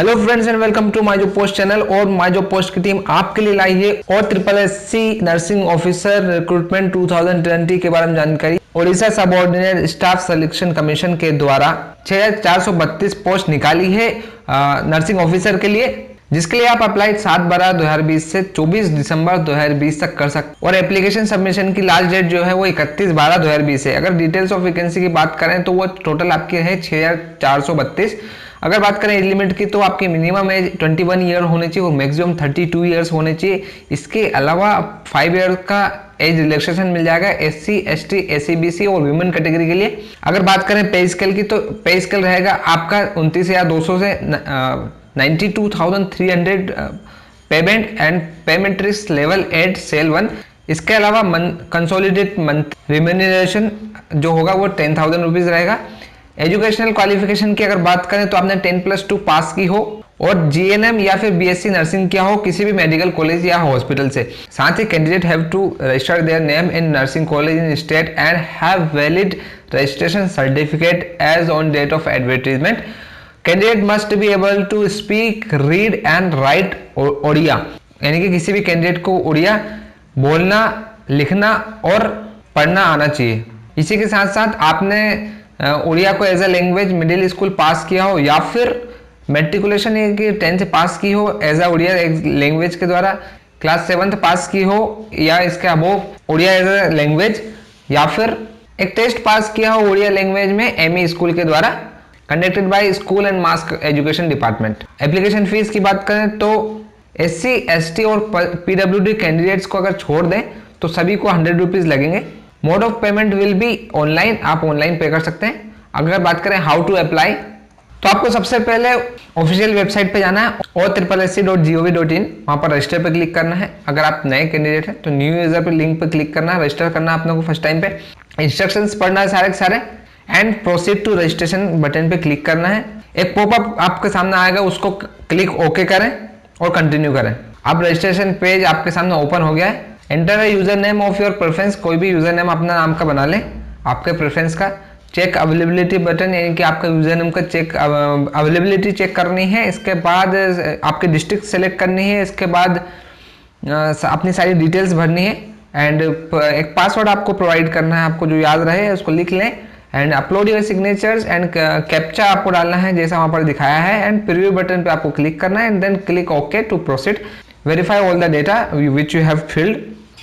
Hello friends and welcome to my job post channel. और my job post की team आपके लिए लाई है O triple S C nursing officer recruitment 2020 के बारे में जानकारी। Odisha subordinate staff selection commission के द्वारा 6432 पोस्ट निकाली है नर्सिंग ऑफिसर के लिए, जिसके लिए आप अप्लाई 7/12/2020 से 24 दिसंबर 2020 तक कर सकते। और एप्लीकेशन सबमिशन की लास्ट डेट जो है वो 31/12/2020 है। अगर डिटेल्स ऑफ वैकेंसी की बात करें तो वो टोटल आपके है 6432। अगर बात करें एज लिमिट की तो आपकी मिनिमम एज 21 ईयर होनी चाहिए और मैक्सिमम 32 ईयर्स होने चाहिए। इसके अलावा 5 ईयर का एज रिलैक्सेशन मिल जाएगा SC, ST, SC, BC और वुमेन कैटेगरी के लिए। अगर बात करें पे स्केल की तो पे स्केल रहेगा आपका 29,200 से 92,300 payment and payment risk level at cell 1। इसके अलावा कंसोलिडेट मंथ रिम्यूनरेशन जो होगा वो 10,000 रुपीज रहेगा। एजुकेशनल क्वालिफिकेशन की अगर बात करें तो आपने 10+2 पास की हो और GNM या फिर BSc नर्सिंग किया हो किसी भी मेडिकल कॉलेज या हॉस्पिटल से। साथ ही candidate have to register their name in nursing college in state and have valid registration certificate as on date of advertisement. Candidate must be able to speak, read and write Odia, यानी कि किसी भी candidate को उड़िया बोलना, लिखना और पढ़ना आना चाहिए। इसी के साथ साथ आपने उड़िया को as a language middle school pass किया हो या फिर मेट्रिकुलेशन की 10th पास की हो एज ए उड़िया लैंग्वेज के द्वारा, क्लास 7th पास की हो या इसके above Odia as a language, या फिर एक टेस्ट पास किया हो उड़िया लैंग्वेज में ME स्कूल के द्वारा conducted by school and mass education department. Application fees की बात करें तो SC, ST और PWD कैंडिडेट्स को अगर छोड़ दें तो सभी को 100 रुपीज लगेंगे। Mode of payment will be online, आप ऑनलाइन पे कर सकते हैं। अगर बात करें हाउ टू अप्लाई तो आपको सबसे पहले ऑफिशियल वेबसाइट पे जाना है और SSC.gov.in, वहां पर रजिस्टर पे क्लिक करना है। अगर आप नए कैंडिडेट हैं तो न्यू यूजर पे लिंक पे क्लिक करना है, रजिस्टर करना है आपने को फर्स्ट टाइम पे, इंस्ट्रक्शंस पढ़ना है सारे के सारे and proceed to registration button पे क्लिक करना है। एक पॉपअप आपके सामने आएगा, उसको क्लिक ओके करें और कंटिन्यू करें। अब रजिस्ट्रेशन पेज आपके सामने ओपन हो गया है। Enter a user name of your preference, कोई भी यूजर नेम अपना नाम का बना लें आपके प्रेफरेंस का। चेक अवेलेबिलिटी बटन, यानी कि आपका यूजर नेम का चेक अवेलेबिलिटी चेक करनी है। इसके बाद आपकी डिस्ट्रिक्ट सेलेक्ट करनी है। इसके बाद अपनी सारी डिटेल्स भरनी है एंड एक पासवर्ड आपको प्रोवाइड करना है, आपको जो याद रहे उसको लिख लें and upload your signatures and captcha आपको डालना है जैसा वहां पर दिखाया है एंड प्रीव्यू बटन पे आपको क्लिक करना है and then click okay to proceed. Verify all the data which you have filled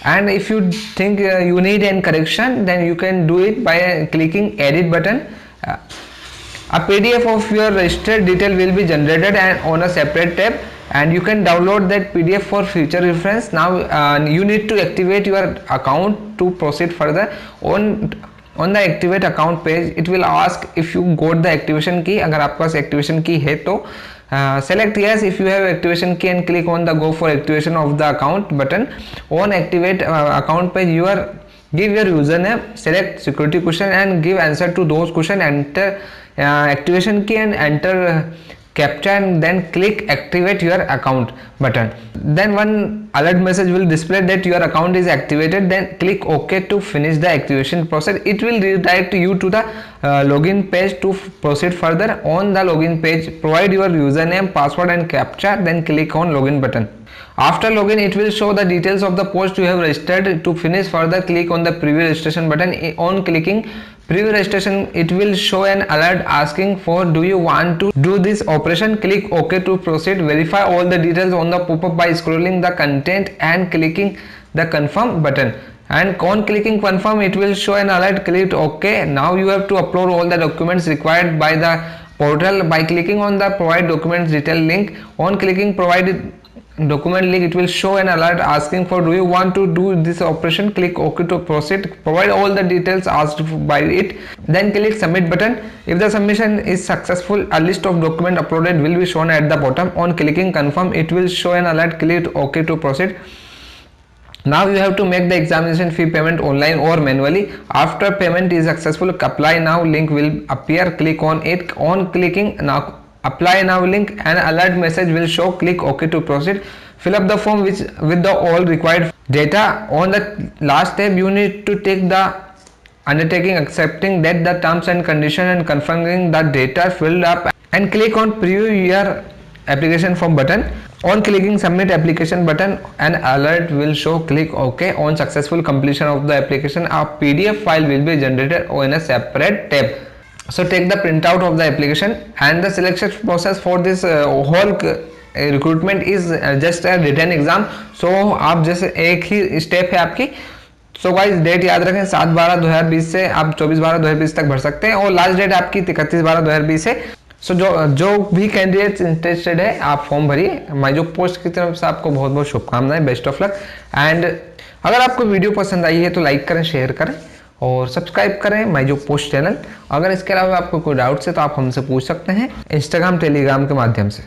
and if you think you need any correction then you can do it by clicking edit button. A PDF of your registered detail will be generated and on a separate tab and you can download that PDF for future reference. Now you need to activate your account to proceed further. On the activate account page it will ask if you got the activation key. अगर आपके पास activation key है तो select yes if you have activation key and click on the go for activation of the account button. On activate account page give your username, select security question and give answer to those question, enter activation key and enter captcha and then click activate your account button. Then one alert message will display that your account is activated, then click OK to finish the activation process. It will redirect you to the login page to proceed further. On the login page provide your username, password and captcha, then click on login button. After login it will show the details of the post you have registered. To finish further click on the preview registration button. On clicking preview registration it will show an alert asking for do you want to do this operation. Click OK to proceed. Verify all the details on the pop-up by scrolling the content and clicking the confirm button. And on clicking confirm it will show an alert. Click OK. Now you have to upload all the documents required by the portal by clicking on the provide documents detail link. On clicking provide document link it will show an alert asking for do you want to do this operation. Click OK to proceed. Provide all the details asked by it, then click submit button. If the submission is successful a list of document uploaded will be shown at the bottom. On clicking confirm it will show an alert. Click OK to proceed. Now you have to make the examination fee payment online or manually. After payment is successful apply now link will appear. Click on it. On clicking now apply now link an alert message will show. Click OK to proceed. Fill up the form with the all required data. On the last step you need to take the undertaking accepting that the terms and condition and confirming the data filled up and click on preview your application form button. On clicking submit application button, an alert will show click OK. On successful completion of the application, a PDF file will be generated in a separate tab. So take the printout of the application, and the selection process for this whole recruitment is just a written exam. So आप जैसे एक ही step है आपकी. So guys date याद रखें 7/12/2020 से आप 24/12/2020 तक भर सकते हैं और लास्ट डेट आपकी 31/12/2020 है. सो जो भी कैंडिडेट्स इंटरेस्टेड है आप फॉर्म भरिए. माईजॉब पोस्ट की तरफ से आपको बहुत बहुत शुभकामनाएं, बेस्ट ऑफ लक. एंड अगर आपको वीडियो पसंद आई है तो लाइक करें, शेयर करें और सब्सक्राइब करें माईजॉब पोस्ट चैनल. अगर इसके अलावा आपको कोई डाउट्स है तो आप हमसे पूछ सकते हैं इंस्टाग्राम टेलीग्राम के माध्यम से.